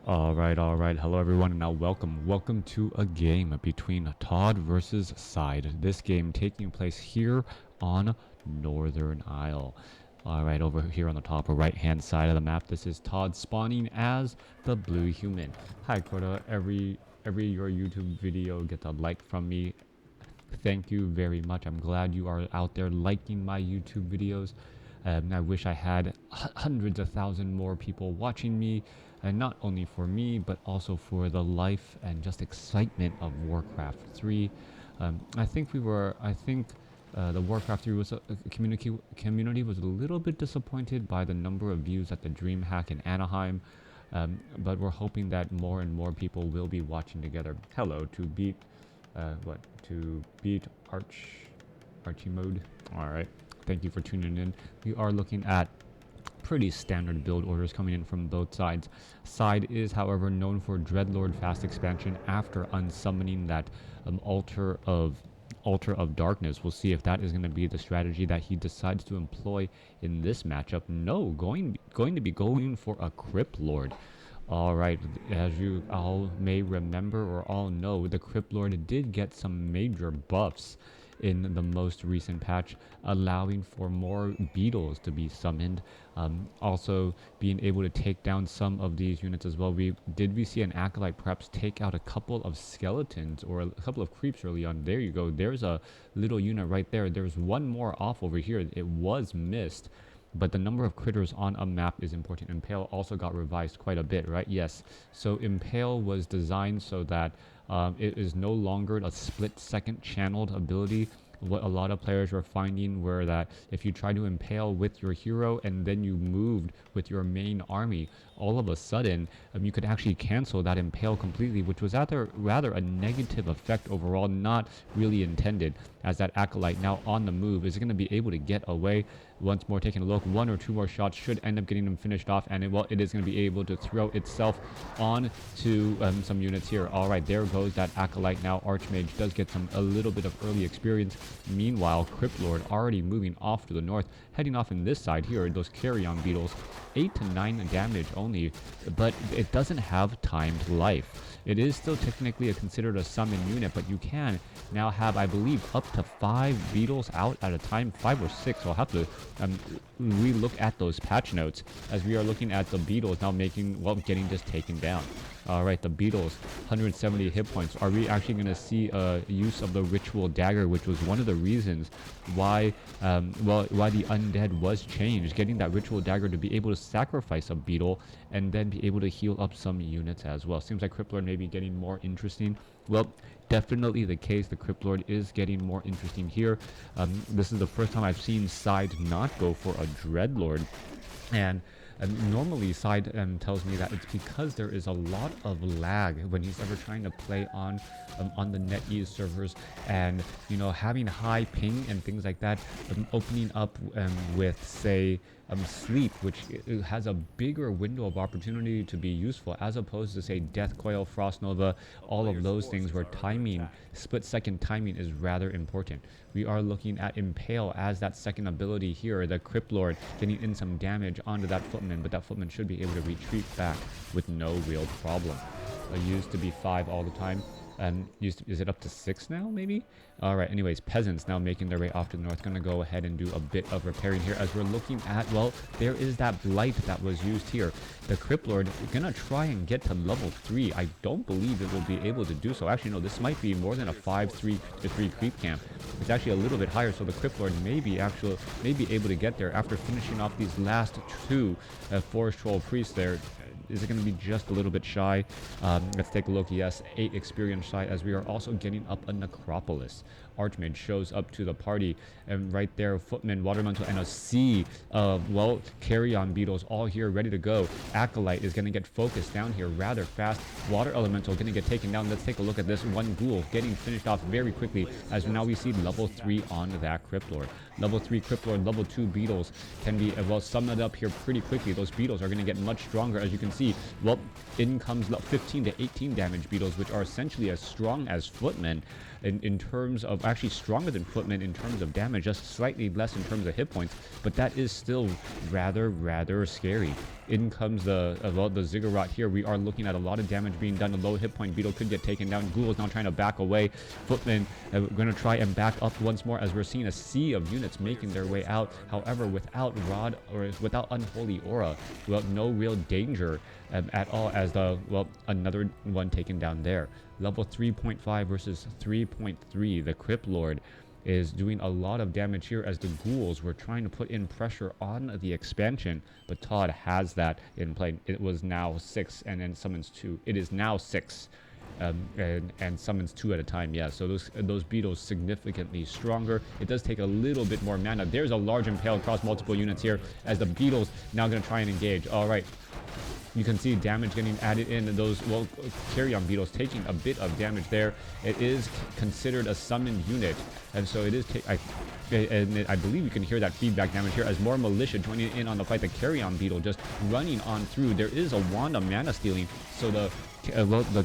Alright, hello everyone and now welcome to a game between ToD versus Syde. This game taking place here on Northern Isle. Alright, over here on the top right hand side of the map, this is ToD spawning as the blue human. Hi Crota, every your YouTube video gets a like from me. Thank you very much. I'm glad you are out there liking my YouTube videos. I wish I had hundreds of thousands more people watching me, and not only for me, but also for the life and just excitement of WarCraft 3. I think the WarCraft 3 was community was a little bit disappointed by the number of views at the DreamHack in Anaheim, but we're hoping that more and more people will be watching together. Hello, to beat Archie mode. All right. Thank you for tuning in. We are looking at pretty standard build orders coming in from both sides. Syde is, however, known for Dreadlord fast expansion after unsummoning that Altar of Darkness. We'll see if that is going to be the strategy that he decides to employ in this matchup. No, going to be going for a Crypt Lord. Alright, as you all may remember or all know, the Crypt Lord did get some major buffs in the most recent patch, allowing for more beetles to be summoned, also being able to take down some of these units as well. We see an acolyte perhaps take out a couple of skeletons or a couple of creeps early on. There you go, there's a little unit right there. There's one more off over here. It was missed, but the number of critters on a map is important. Impale also got revised quite a bit, right? Yes. So Impale was designed so that it is no longer a split-second channeled ability. What a lot of players were finding were that if you try to impale with your hero and then you moved with your main army, all of a sudden you could actually cancel that impale completely, which was rather a negative effect overall, not really intended, as that acolyte now on the move is going to be able to get away. Once more, taking a look, one or two more shots should end up getting them finished off, and it is going to be able to throw itself on to some units here. All right, there goes that acolyte. Now Archmage does get a little bit of early experience. Meanwhile, Crypt Lord already moving off to the north, heading off in this side here. Those carrion beetles, 8 to 9 damage only, but it doesn't have timed life. It is still technically considered a summon unit, but you can now have, I believe, up to 5 beetles out at a time, 5 or 6. So I'll have to re-look at those patch notes as we are looking at the beetles now getting just taken down. All right, the beetles, 170 hit points. Are we actually going to see use of the ritual dagger, which was one of the reasons why the undead was changed, getting that ritual dagger to be able to sacrifice a beetle and then be able to heal up some units as well. Seems like Crypt Lord may be getting more interesting. Well, definitely the case. The Crypt Lord is getting more interesting here. This is the first time I've seen Syde not go for a Dreadlord, and normally Syde tells me that it's because there is a lot of lag when he's ever trying to play on the NetEase servers, and having high ping and things like that, opening up with say sleep, which has a bigger window of opportunity to be useful, as opposed to say Death Coil, Frost Nova, all of those things where split-second timing is rather important. We are looking at Impale as that second ability here. The Crypt Lord getting in some damage onto that footman, but that footman should be able to retreat back with no real problem. Used to be 5 all the time. Is it up to 6 now, maybe? All right, anyways, peasants now making their way off to the north. Going to go ahead and do a bit of repairing here as we're looking at, well, there is that blight that was used here. The Crypt Lord going to try and get to level 3. I don't believe it will be able to do so. Actually, no, this might be more than a 5-3 creep camp. It's actually a little bit higher, so the Crypt Lord may be able to get there after finishing off these last 2 Forest Troll priests there. Is it going to be just a little bit shy? Let's take a look. Yes, 8 experience shy, as we are also getting up a Necropolis. Archmage shows up to the party, and right there, Footman, Water Elemental, and a sea of, carrion beetles all here ready to go. Acolyte is going to get focused down here rather fast. Water Elemental going to get taken down. Let's take a look at this. One ghoul getting finished off very quickly, as now we see level 3 on that Crypt Lord. Level 3 Crypt Lord, level 2 beetles can be, summed up here pretty quickly. Those beetles are going to get much stronger, as you can see. Well, in comes 15 to 18 damage beetles, which are essentially as strong as footmen in terms of, actually stronger than footmen in terms of damage, just slightly less in terms of hit points, but that is still rather scary. In comes the Ziggurat here. We are looking at a lot of damage being done. A low hit point beetle could get taken down. Ghouls now trying to back away. Footmen going to try and back up once more as we're seeing a sea of units making their way out. However, without Rod or without Unholy Aura, well, no real danger at all as another one taken down there. Level 3.5 versus 3.3. The Crypt Lord is doing a lot of damage here as the ghouls were trying to put in pressure on the expansion, but ToD has that in play. It was now 6 and then summons 2. It is now 6 and summons 2 at a time. Yeah, so those beetles significantly stronger. It does take a little bit more mana. There's a large impale across multiple units here as the beetles now going to try and engage. All right. You can see damage getting added in. Those, well, carry-on beetles taking a bit of damage there. It is considered a summoned unit, and so it is. I believe you can hear that feedback damage here as more militia joining in on the fight. The carry-on beetle just running on through. There is a wand of mana stealing, so the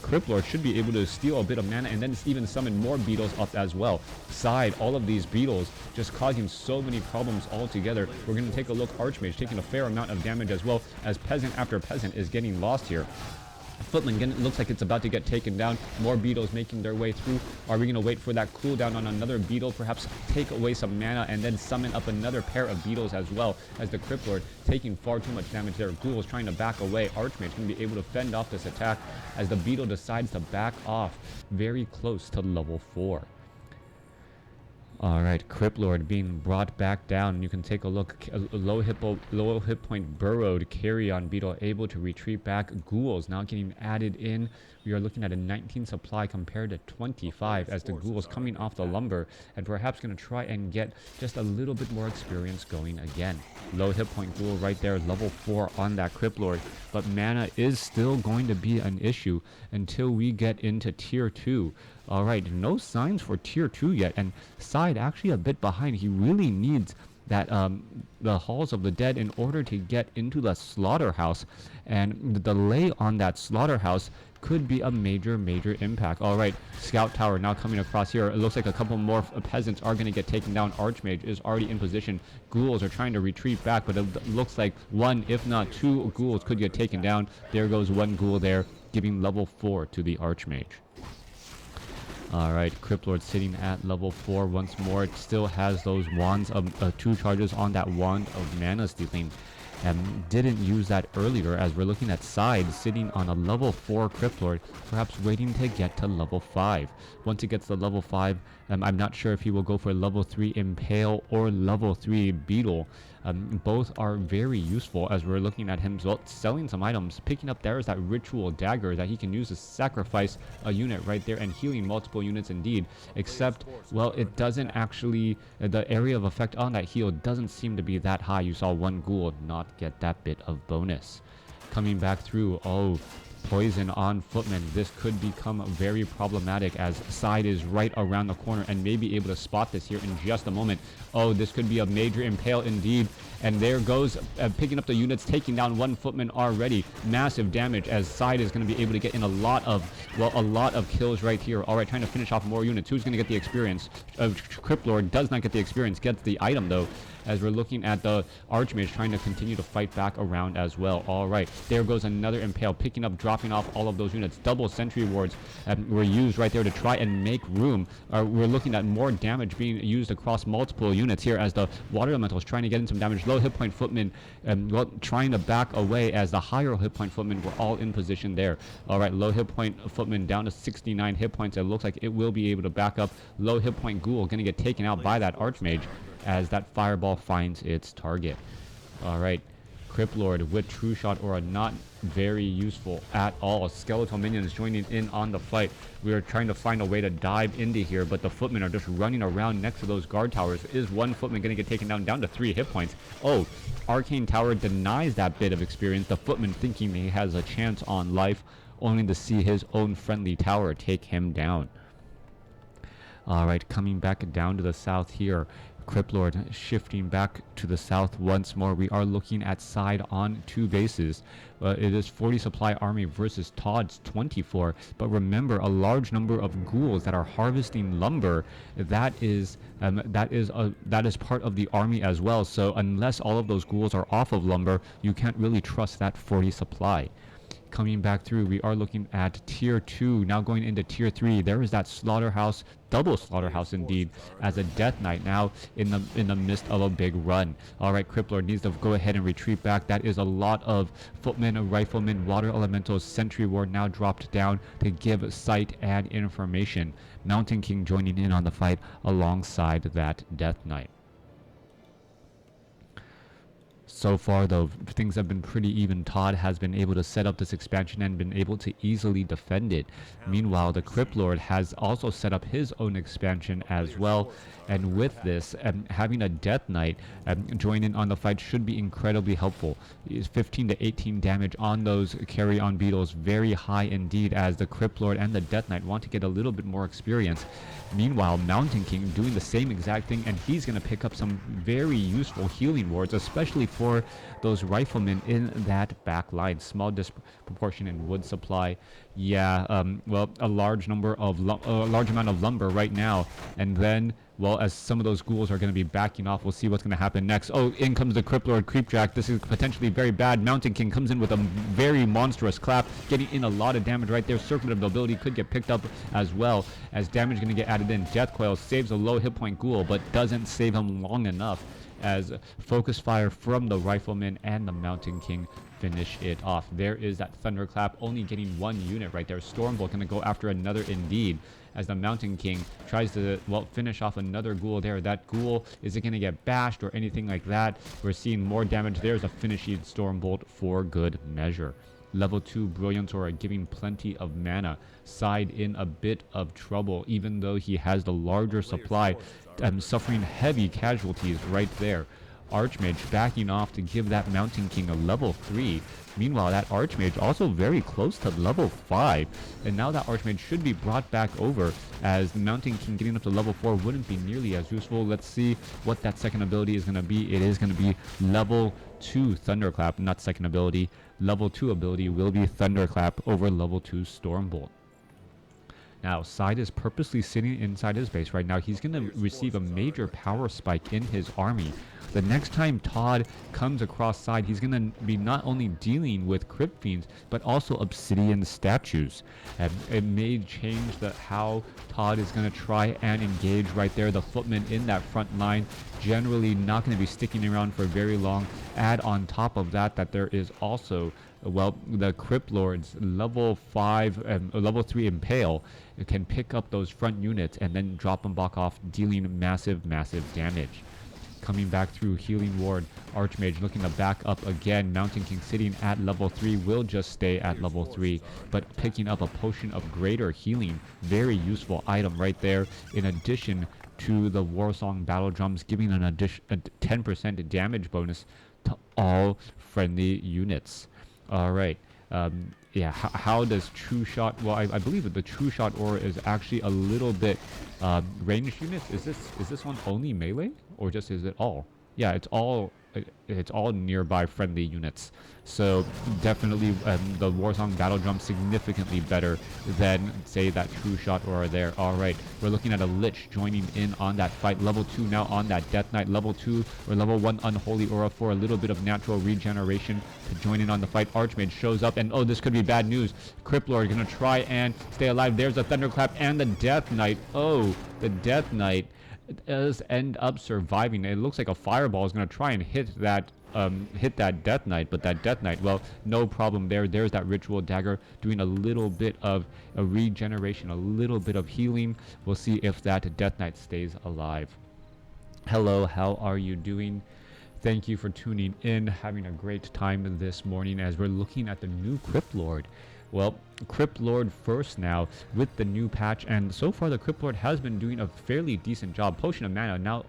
Crypt Lord should be able to steal a bit of mana and then even summon more beetles up as well. Syde, all of these beetles just causing so many problems altogether. We're going to take a look. Archmage taking a fair amount of damage as well as peasant after peasant is getting lost here. Footman looks like it's about to get taken down. More beetles making their way through. Are we going to wait for that cooldown on another beetle? Perhaps take away some mana and then summon up another pair of beetles as well as the Crypt Lord taking far too much damage there. Ghouls trying to back away. Archmage going to be able to fend off this attack as the beetle decides to back off very close to level 4. Alright, Crypt Lord being brought back down. You can take a look. A low hit point burrowed carry-on beetle able to retreat back. Ghouls now getting added in. We are looking at a 19 supply compared to 25 as the ghouls coming off the lumber and perhaps going to try and get just a little bit more experience going again. Low hit point ghoul right there, level 4 on that Crypt Lord. But mana is still going to be an issue until we get into tier 2. Alright, no signs for tier 2 yet, and Syde actually a bit behind. He really needs that the Halls of the Dead in order to get into the slaughterhouse, and the delay on that slaughterhouse could be a major impact. Alright, scout tower now coming across here. It looks like a couple more peasants are going to get taken down. Archmage is already in position. Ghouls are trying to retreat back, but it looks like 1 if not 2 ghouls could get taken down. There goes 1 ghoul there, giving level 4 to the Archmage. Alright, Crypt Lord sitting at level 4 once more. It still has those wands of 2 charges on that wand of mana stealing. And didn't use that earlier as we're looking at Syde sitting on a level 4 Crypt Lord, perhaps waiting to get to level 5. Once it gets to level 5, I'm not sure if he will go for level 3 Impale or level 3 Beetle. Both are very useful as we're looking at him selling some items. Picking up there is that ritual dagger that he can use to sacrifice a unit right there and healing multiple units indeed. Except, well, it doesn't actually, the area of effect on that heal doesn't seem to be that high. You saw 1 ghoul not get that bit of bonus. Coming back through, oh, poison on Footman. This could become very problematic as Syde is right around the corner and may be able to spot this here in just a moment. Oh, this could be a major impale indeed. And there goes picking up the units, taking down 1 Footman already. Massive damage as Syde is going to be able to get in a lot of kills right here. All right, trying to finish off more units. Who's going to get the experience? Crypt Lord does not get the experience, gets the item though, as we're looking at the Archmage trying to continue to fight back around as well. All right, there goes another impale, picking up, dropping off all of those units. Double sentry wards were used right there to try and make room. We're looking at more damage being used across multiple units here as the water elementals trying to get in some damage. Low hit point Footmen trying to back away as the higher hit point Footmen were all in position there. All right, low hit point Footmen down to 69 hit points. It looks like it will be able to back up. Low hit point Ghoul going to get taken out by that Archmage as that fireball finds its target. All right, Crypt Lord with True Shot Aura not very useful at all. Skeletal minions joining in on the fight. We are trying to find a way to dive into here, but the Footmen are just running around next to those guard towers. Is 1 Footman going to get taken down to 3 hit points? Oh, Arcane Tower denies that bit of experience. The Footman thinking he has a chance on life, only to see his own friendly tower take him down. Alright, coming back down to the south here. Crypt Lord shifting back to the south once more. We are looking at Syde on 2 bases. It is 40 supply army versus ToD's 24. But remember, a large number of ghouls that are harvesting lumber. That is part of the army as well. So unless all of those ghouls are off of lumber, you can't really trust that 40 supply. Coming back through, we are looking at tier 2, now going into tier 3. There is that slaughterhouse, double slaughterhouse indeed, as a death knight now in the midst of a big run. All right, Crypt Lord needs to go ahead and retreat back. That is a lot of footmen, riflemen, water elementals. Sentry ward now dropped down to give sight and information. Mountain King joining in on the fight alongside that death knight. So far, though, things have been pretty even. ToD has been able to set up this expansion and been able to easily defend it. Meanwhile, the Crypt Lord has also set up his own expansion as well. And with this, having a Death Knight join in on the fight should be incredibly helpful. 15 to 18 damage on those carry-on beetles, very high indeed, as the Crypt Lord and the Death Knight want to get a little bit more experience. Meanwhile, Mountain King doing the same exact thing, and he's going to pick up some very useful healing wards, especially for those riflemen in that back line. Small disproportion in wood supply. Yeah, well, a large amount of lumber right now, and then, well, as some of those ghouls are going to be backing off, we'll see what's going to happen next. Oh, in comes the Crypt Lord Creepjack. This is potentially very bad. Mountain King comes in with a very monstrous clap, getting in a lot of damage right there. Circuit of Nobility could get picked up as well, as damage going to get added in. Death Coil saves a low hit point ghoul, but doesn't save him long enough, as focus fire from the rifleman and the Mountain King finish it off. There is that Thunderclap, only getting 1 unit right there. Stormbolt gonna go after another indeed, as the Mountain King tries to, well, finish off another ghoul there. That ghoul, is it gonna get bashed or anything like that? We're seeing more damage. There's a finishing Stormbolt for good measure. Level 2 Brilliant Aura giving plenty of mana. Syde in a bit of trouble, even though he has the larger supply, suffering heavy casualties right there. Archmage backing off to give that Mountain King a level 3. Meanwhile, that Archmage also very close to level 5. And now that Archmage should be brought back over, as the Mountain King getting up to level 4 wouldn't be nearly as useful. Let's see what that second ability is going to be. It is going to be level 2 Thunderclap, not second ability. Level 2 ability will be Thunderclap over level 2 Stormbolt. Now, Syde is purposely sitting inside his base right now. He's going to receive a major power spike in his army. The next time ToD comes across Syde, he's going to be not only dealing with Crypt Fiends, but also Obsidian statues. And it may change how ToD is going to try and engage right there. The footmen in that front line generally not going to be sticking around for very long. Add on top of that there is also, well, the Crypt Lord's level 5, level 3 Impale. It can pick up those front units and then drop them back off, dealing massive damage. Coming back through healing ward, Archmage looking to back up again. Mountain King sitting at level 3 will just stay at level 3, but picking up a potion of greater healing, very useful item right there, in addition to the Warsong battle drums, giving an addition 10% damage bonus to all friendly units. All right. Yeah, how does True Shot? Well, I believe that the True Shot aura is actually a little bit ranged units. Is this one only melee, or just is it all? Yeah, it's all nearby friendly units. So definitely the Warsong battle drum significantly better than, say, that True Shot aura there. All right, we're looking at a Lich joining in on that fight. Level 2 now on that Death Knight. Level 2 or level 1 Unholy Aura for a little bit of natural regeneration to join in on the fight. Archmage shows up, and oh, this could be bad news. Crypt Lord gonna try and stay alive. There's a Thunderclap and the Death Knight. Oh, the Death Knight does end up surviving. It looks like a fireball is going to try and hit that Death Knight, but that Death Knight, well, no problem there. There's that Ritual Dagger doing a little bit of a regeneration, a little bit of healing. We'll see if that Death Knight stays alive. Hello, how are you doing? Thank you for tuning in, having a great time this morning as we're looking at the new Crypt Lord. Well, Crypt Lord first now with the new patch, and so far the Crypt Lord has been doing a fairly decent job. Potion of Mana now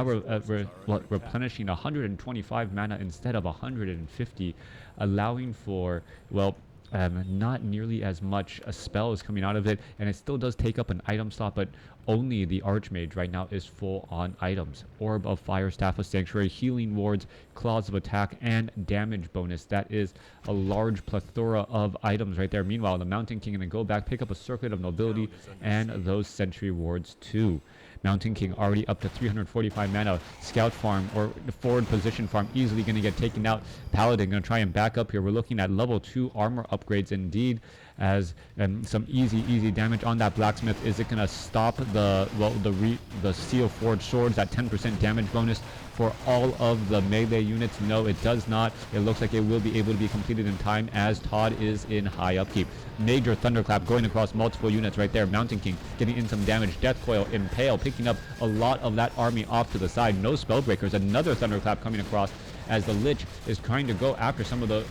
we're replenishing 125 mana instead of 150, allowing for, well, not nearly as much spells coming out of it, and it still does take up an item slot, but only the Archmage right now is full on items. Orb of Fire, Staff of Sanctuary, Healing Wards, Claws of Attack, and Damage bonus. That is a large plethora of items right there. Meanwhile, the Mountain King going to go back, pick up a Circlet of Nobility, and those Sentry Wards too. Mountain King already up to 345 mana. Scout farm or the forward position farm easily going to get taken out. Paladin going to try and back up here. We're looking at level 2 armor upgrades indeed, as some easy damage on that blacksmith. Is it going to stop the steel forged swords, that 10% damage bonus for all of the melee units? No, it does not. It looks like it will be able to be completed in time, as ToD is in high upkeep. Major thunderclap going across multiple units right there. Mountain King getting in some damage. Death Coil, Impale, picking up a lot of that army off to the side. No spellbreakers. Another thunderclap coming across, as the Lich is trying to go after some of the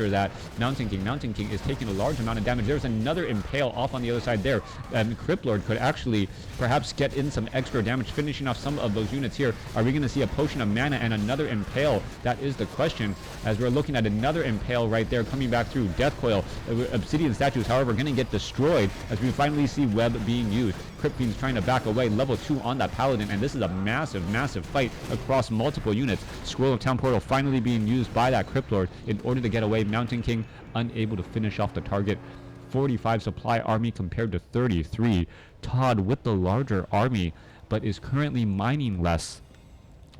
that Mountain King is taking a large amount of damage. There's another Impale off on the other side there, and Crypt Lord could actually perhaps get in some extra damage, finishing off some of those units here. Are we going to see a Potion of Mana and another Impale? That is the question, as we're looking at another Impale right there coming back through. Death Coil. Obsidian statues, however, going to get destroyed as we finally see Web being used. Crypt Fiend's trying to back away. Level 2 on that Paladin, and this is a massive fight across multiple units. Scroll of Town Portal finally being used by that Crypt Lord in order to get away. Mountain King unable to finish off the target. 45 supply army compared to 33. ToD with the larger army, but is currently mining less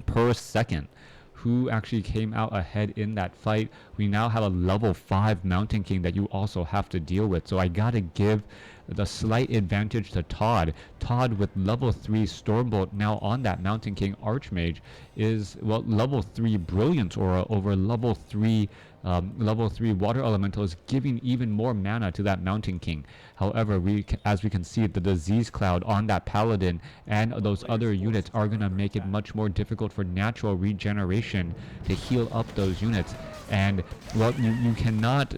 per second. Who actually came out ahead in that fight? We now have a level 5 Mountain King that you also have to deal with. So I gotta give the slight advantage to ToD. ToD with level 3 Stormbolt now on that Mountain King Archmage is, well, level 3 Brilliance Aura over level 3 Water Elemental is giving even more mana to that Mountain King. However, as we can see, the Disease Cloud on that Paladin and those other units are going to make it much more difficult for natural regeneration to heal up those units. And, well, you cannot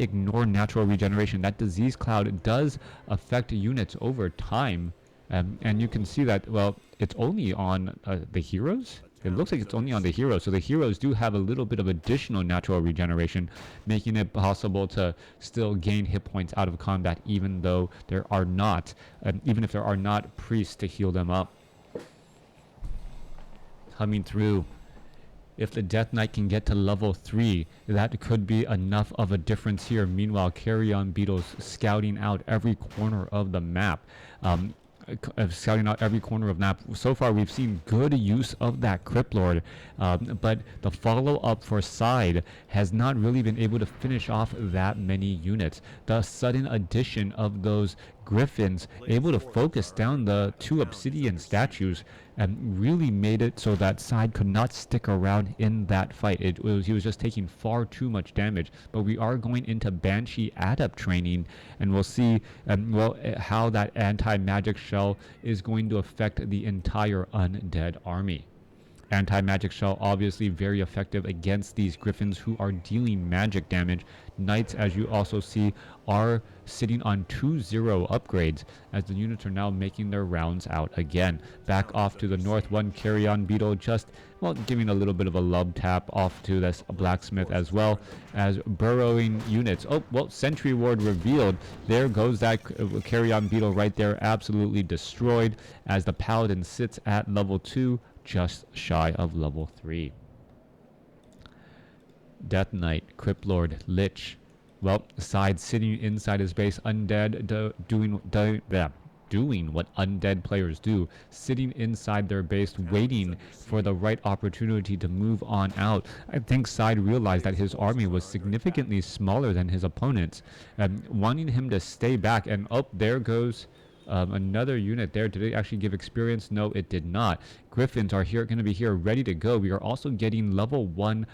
ignore natural regeneration. That Disease Cloud does affect units over time, and you can see that, well, it's only on the heroes. It looks like it's only on the heroes, so the heroes do have a little bit of additional natural regeneration, making it possible to still gain hit points out of combat, even though there are not, even if there are not priests to heal them up. Coming through, if the Death Knight can get to level 3, that could be enough of a difference here. Meanwhile, Carrion Beetles scouting out every corner of the map. So far, we've seen good use of that Crypt Lord, but the follow-up for Syde has not really been able to finish off that many units. The sudden addition of those Griffins able to focus down the 2 Obsidian statues and really made it so that Syde could not stick around in that fight. He was just taking far too much damage. But we are going into Banshee Adept training, and we'll see how that anti-magic shell is going to affect the entire undead army. Anti-magic shell obviously very effective against these griffins who are dealing magic damage. Knights, as you also see, are sitting on 2-0 upgrades as the units are now making their rounds out again. Back off to the north, one Carrion Beetle just, well, giving a little bit of a love tap off to this blacksmith, as well as burrowing units. Oh, well, Sentry Ward revealed. There goes that Carrion Beetle right there, absolutely destroyed, as the Paladin sits at level 2, just shy of level 3. Death Knight, Crypt Lord, Lich. Well, Syde sitting inside his base, undead, doing what undead players do, sitting inside their base, waiting for the right opportunity to move on out. I think Syde realized that his army was significantly smaller than his opponents, wanting him to stay back, and oh, there goes another unit there. Did it actually give experience? No, it did not. Griffins are going to be here ready to go. We are also getting level 1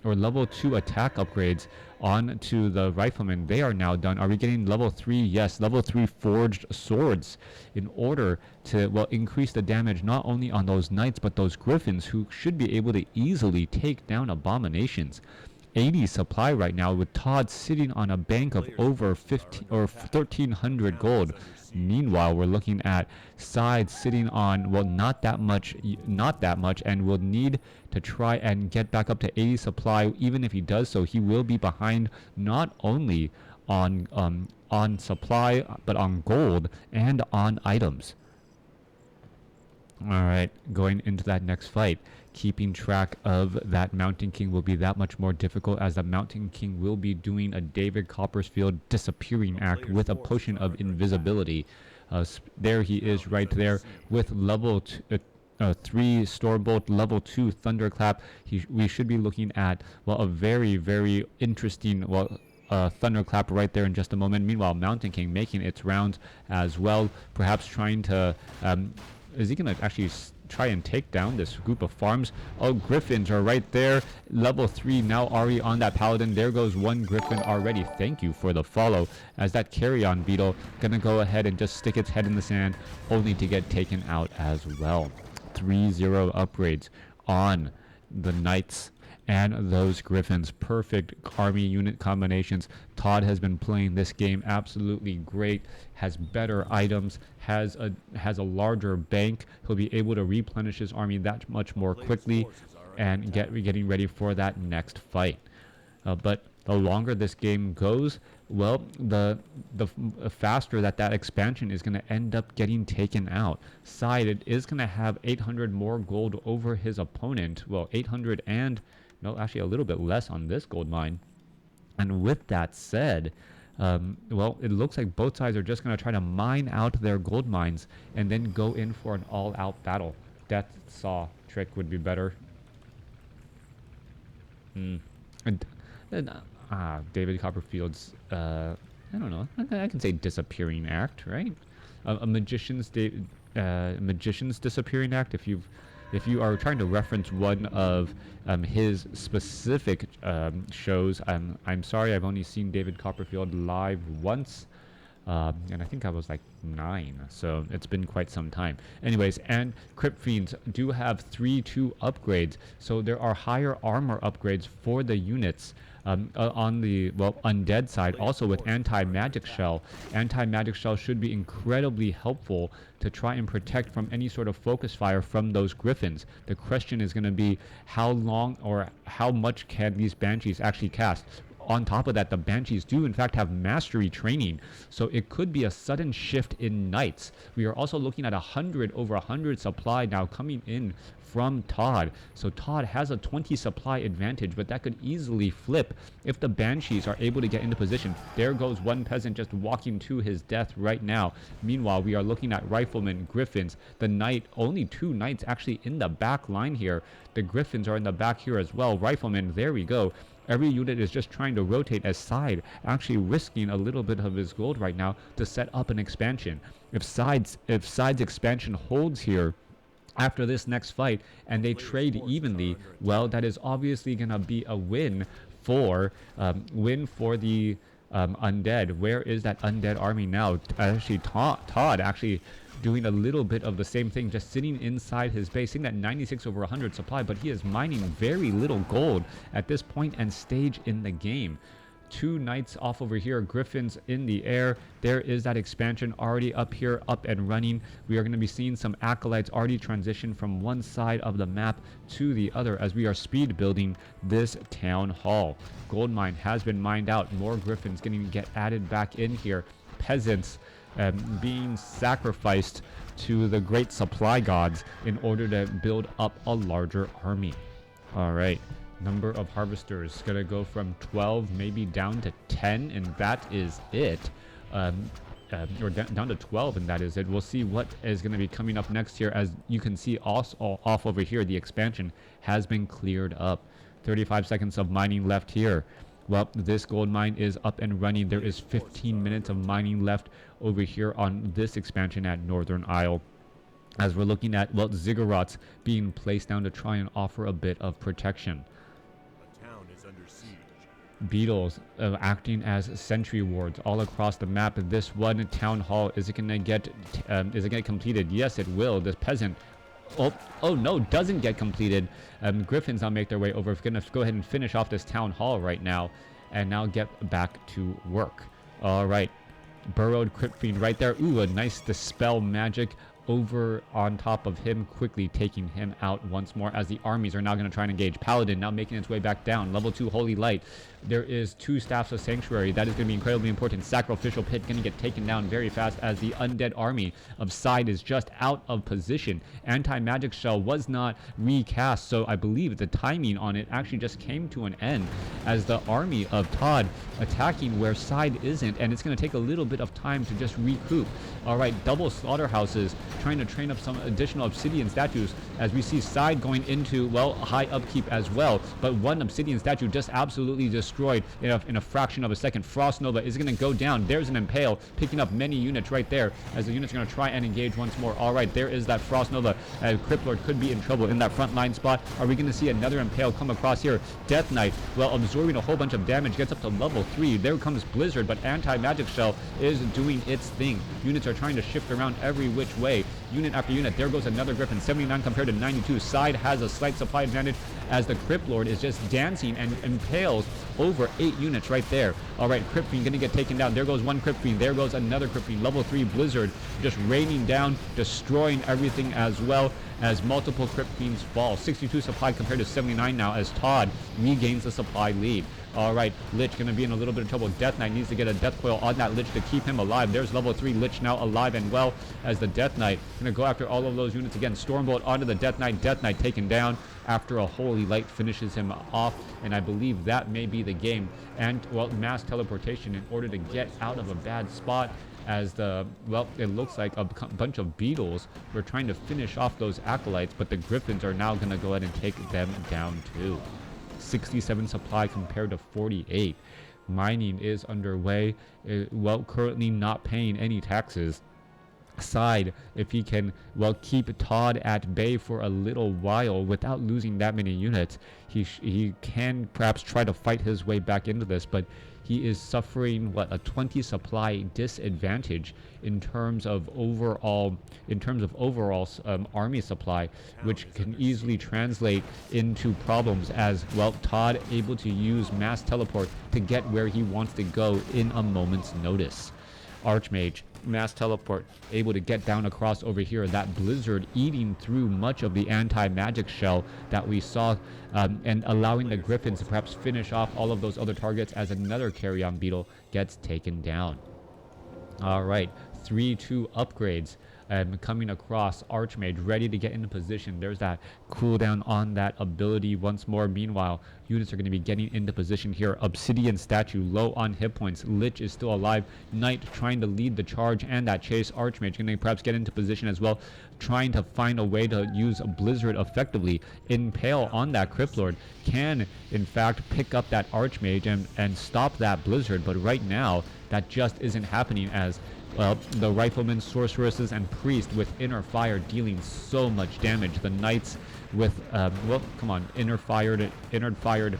or level 2 attack upgrades onto the riflemen. They are now done. Are we getting level 3? Yes, level 3 forged swords in order to, well, increase the damage not only on those knights but those griffins who should be able to easily take down abominations. 80 supply right now, with ToD sitting on a bank of over 15 or 1,300 gold. Meanwhile, we're looking at Syde sitting on, well, not that much, and will need to try and get back up to 80 supply. Even if he does so, he will be behind not only on supply, but on gold and on items. Alright, going into that next fight, keeping track of that Mountain King will be that much more difficult, as the Mountain King will be doing a David Copperfield disappearing act with a potion of invisibility. There he is right there with level 3 Stormbolt, level 2 Thunderclap. We should be looking at, well, a very, very interesting, Thunderclap right there in just a moment. Meanwhile, Mountain King making its rounds as well, perhaps trying to... is he going to actually try and take down this group of farms? Oh, Griffins are right there. Level 3 now already on that Paladin. There goes one Griffin already. Thank you for the follow, as that carry-on beetle going to go ahead and just stick its head in the sand, only to get taken out as well. 3-0 upgrades on the Knights and those Griffins. Perfect army unit combinations. ToD has been playing this game absolutely great, has better items, has a larger bank. He'll be able to replenish his army that much more quickly and getting ready for that next fight. But the longer this game goes, well, the faster that expansion is going to end up getting taken out. Syde is going to have 800 more gold over his opponent. Well, 800 and... no, actually a little bit less on this gold mine. And with that said, well, it looks like both sides are just going to try to mine out their gold mines and then go in for an all-out battle. Death Saw trick would be better. David Copperfield's, I don't know, I can say disappearing act, right? A magician's disappearing act, if you are trying to reference one of his specific shows. I'm sorry, I've only seen David Copperfield live once, and I think I was like 9, so it's been quite some time. Anyways, and Crypt Fiends do have 3-2 upgrades, so there are higher armor upgrades for the units. On the, well, undead side, also with anti-magic shell. Anti-magic shell should be incredibly helpful to try and protect from any sort of focus fire from those Griffins. The question is going to be how long or how much can these Banshees actually cast. On top of that, the Banshees do in fact have mastery training, so it could be a sudden shift in Knights. We are also looking at 100 over 100 supply now coming in from ToD. So ToD has a 20 supply advantage, but that could easily flip if the Banshees are able to get into position. There goes one peasant just walking to his death right now. Meanwhile, we are looking at Riflemen, Griffins, the Knight, only 2 Knights actually in the back line here. The Griffins are in the back here as well. Riflemen, there we go. Every unit is just trying to rotate, as Syde actually risking a little bit of his gold right now to set up an expansion. If Syde's expansion holds here after this next fight and they trade evenly, well, that is obviously going to be a win for the undead. Where is that undead army now? Actually, ToD actually doing a little bit of the same thing, just sitting inside his base, seeing that 96 over 100 supply, but he is mining very little gold at this point and stage in the game. 2 Knights off over here, Griffins in the air. There is that expansion already up here, up and running. We are going to be seeing some acolytes already transition from one side of the map to the other as we are speed building this town hall. Gold mine has been mined out. More Griffins get added back in here. Peasants being sacrificed to the great supply gods in order to build up a larger army. All right. Number of harvesters gonna go from 12 maybe down to 10, and that is it. Or down to 12, and that is it. We'll see what is going to be coming up next here. As you can see also off over here, the expansion has been cleared up. 35 seconds of mining left here. Well, this gold mine is up and running. There is 15 minutes of mining left over here on this expansion at Northern Isle, as we're looking at, well, ziggurats being placed down to try and offer a bit of protection. Beetles acting as sentry wards all across the map. This one town hall, is it gonna get completed? Yes, it will. This peasant Oh no, doesn't get completed. Griffins now make their way over. Gonna go ahead and finish off this town hall right now, and now get back to work. All right, burrowed Crypt Fiend right there. Ooh, a nice dispel magic over on top of him, quickly taking him out once more as the armies are now going to try and engage. Paladin now making its way back down. Level 2 Holy Light. There is 2 Staffs of Sanctuary. That is going to be incredibly important. Sacrificial Pit going to get taken down very fast as the undead army of Syde is just out of position. Anti-Magic Shell was not recast, so I believe the timing on it actually just came to an end as the army of ToD attacking where Syde isn't, and it's going to take a little bit of time to just recoup. All right, double slaughterhouses trying to train up some additional obsidian statues as we see Syde going into, well, high upkeep as well, but one obsidian statue just absolutely destroyed in a fraction of a second. Frost Nova is going to go down. There's an Impale picking up many units right there as the units are going to try and engage once more. All right, there is that Frost Nova. Crypt Lord could be in trouble in that front line spot. Are we going to see another Impale come across here? Death Knight, well, absorbing a whole bunch of damage, gets up to level 3. There comes Blizzard, but Anti-Magic Shell is doing its thing. Units are trying to shift around every which way. Unit after unit. There goes another Griffin. 79 compared to 92. Syde has a slight supply advantage as the Crypt Lord is just dancing and impales over 8 units right there. All right, Crypt Fiend going to get taken down. There goes one Crypt Fiend. There goes another Crypt Fiend. Level 3 Blizzard just raining down, destroying everything as well as multiple Crypt Fiends fall. 62 supply compared to 79 now as ToD regains the supply lead. All right, Lich going to be in a little bit of trouble. Death Knight needs to get a Death Coil on that Lich to keep him alive. There's level 3 Lich now alive and well as the Death Knight going to go after all of those units again. Stormbolt onto the Death Knight. Death Knight taken down after a Holy Light finishes him off, and I believe that may be the game. And, well, mass teleportation in order to get out of a bad spot as the, well, it looks like a bunch of beetles were trying to finish off those acolytes, but the Griffins are now going to go ahead and take them down too. 67 supply compared to 48. Mining is underway, well, currently not paying any taxes. Syde, if he can, well, keep ToD at bay for a little while without losing that many units, he can perhaps try to fight his way back into this, but he is suffering, what, a 20 supply disadvantage in terms of overall army supply, which can easily translate into problems as, well, ToD able to use mass teleport to get where he wants to go in a moment's notice. Archmage, mass teleport, able to get down across over here. That Blizzard eating through much of the anti-magic shell that we saw, and allowing the Griffins to perhaps finish off all of those other targets as another carrion beetle gets taken down. All right, 3-2 upgrades. Coming across. Archmage ready to get into position. There's that cooldown on that ability once more. Meanwhile, units are going to be getting into position here. Obsidian statue low on hit points. Lich is still alive. Knight trying to lead the charge and that chase. Archmage going to perhaps get into position as well, trying to find a way to use Blizzard effectively. Impale on that Crypt Lord can in fact pick up that Archmage and stop that Blizzard, but right now that just isn't happening as, well, the Riflemen, Sorceresses, and Priest with Inner Fire dealing so much damage. The Knights with, well, come on, Inner Fired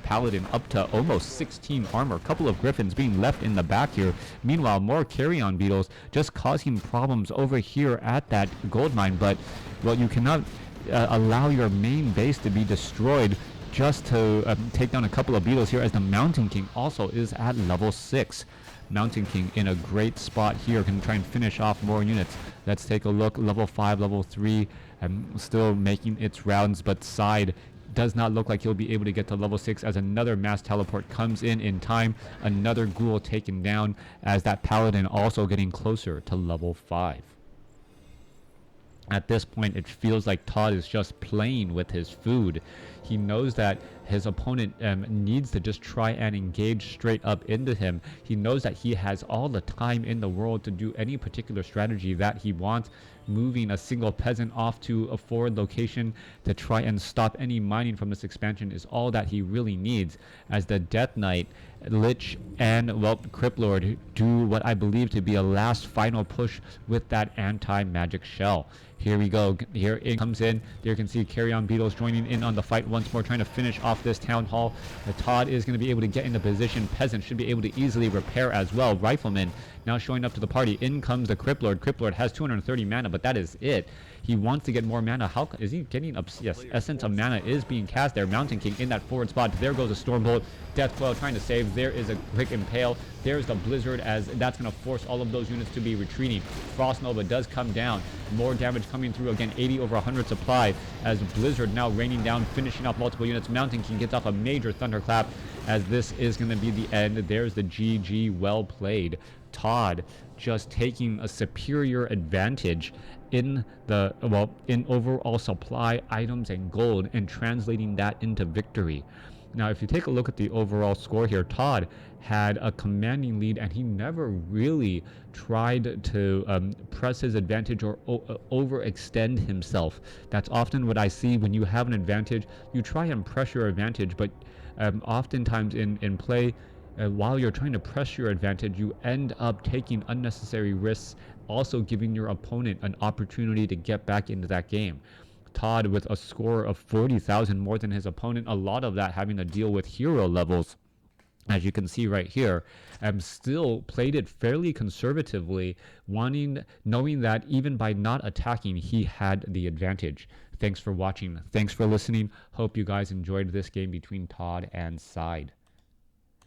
Paladin up to almost 16 armor. A couple of Griffins being left in the back here. Meanwhile, more Carrion Beetles just causing problems over here at that gold mine. But, well, you cannot allow your main base to be destroyed just to take down a couple of beetles here, as the Mountain King also is at level 6. Mountain King in a great spot here, can try and finish off more units. Let's take a look. Level 5, level 3, still making its rounds, but Syde does not look like he'll be able to get to level 6 as another mass teleport comes in time. Another ghoul taken down as that Paladin also getting closer to level 5. At this point, it feels like ToD is just playing with his food. He knows that his opponent needs to just try and engage straight up into him. He knows that he has all the time in the world to do any particular strategy that he wants. Moving a single peasant off to a forward location to try and stop any mining from this expansion is all that he really needs, as the Death Knight, Lich, and, well, Crypt Lord do what I believe to be a last final push with that anti-magic shell. Here we go. Here it comes in. There you can see Carrion Beetles joining in on the fight once more, trying to finish off this town hall. The ToD is going to be able to get into position. Peasant should be able to easily repair as well. Riflemen now showing up to the party. In comes the Crypt Lord. Crypt Lord has 230 mana, but that is it. He wants to get more mana. How is he getting up? Yes, Essence of Mana is being cast there. Mountain King in that forward spot. There goes a Stormbolt. Deathcoil trying to save. There is a quick Impale. There's the Blizzard, as that's going to force all of those units to be retreating. Frost Nova does come down. More damage coming through. Again, 80 over 100 supply as Blizzard now raining down, finishing off multiple units. Mountain King gets off a major Thunderclap, as this is going to be the end. There's the GG. Well played. ToD just taking a superior advantage in the in overall supply, items, and gold, and translating that into victory. Now, if you take a look at the overall score here, ToD had a commanding lead, and he never really tried to press his advantage or overextend himself. That's often what I see when you have an advantage. You try and press your advantage, but oftentimes in play, while you're trying to press your advantage, you end up taking unnecessary risks, also giving your opponent an opportunity to get back into that game. ToD with a score of 40,000 more than his opponent, a lot of that having to deal with hero levels, as you can see right here. Still played it fairly conservatively, knowing that even by not attacking, he had the advantage. Thanks for watching. Thanks for listening. Hope you guys enjoyed this game between ToD and Syde.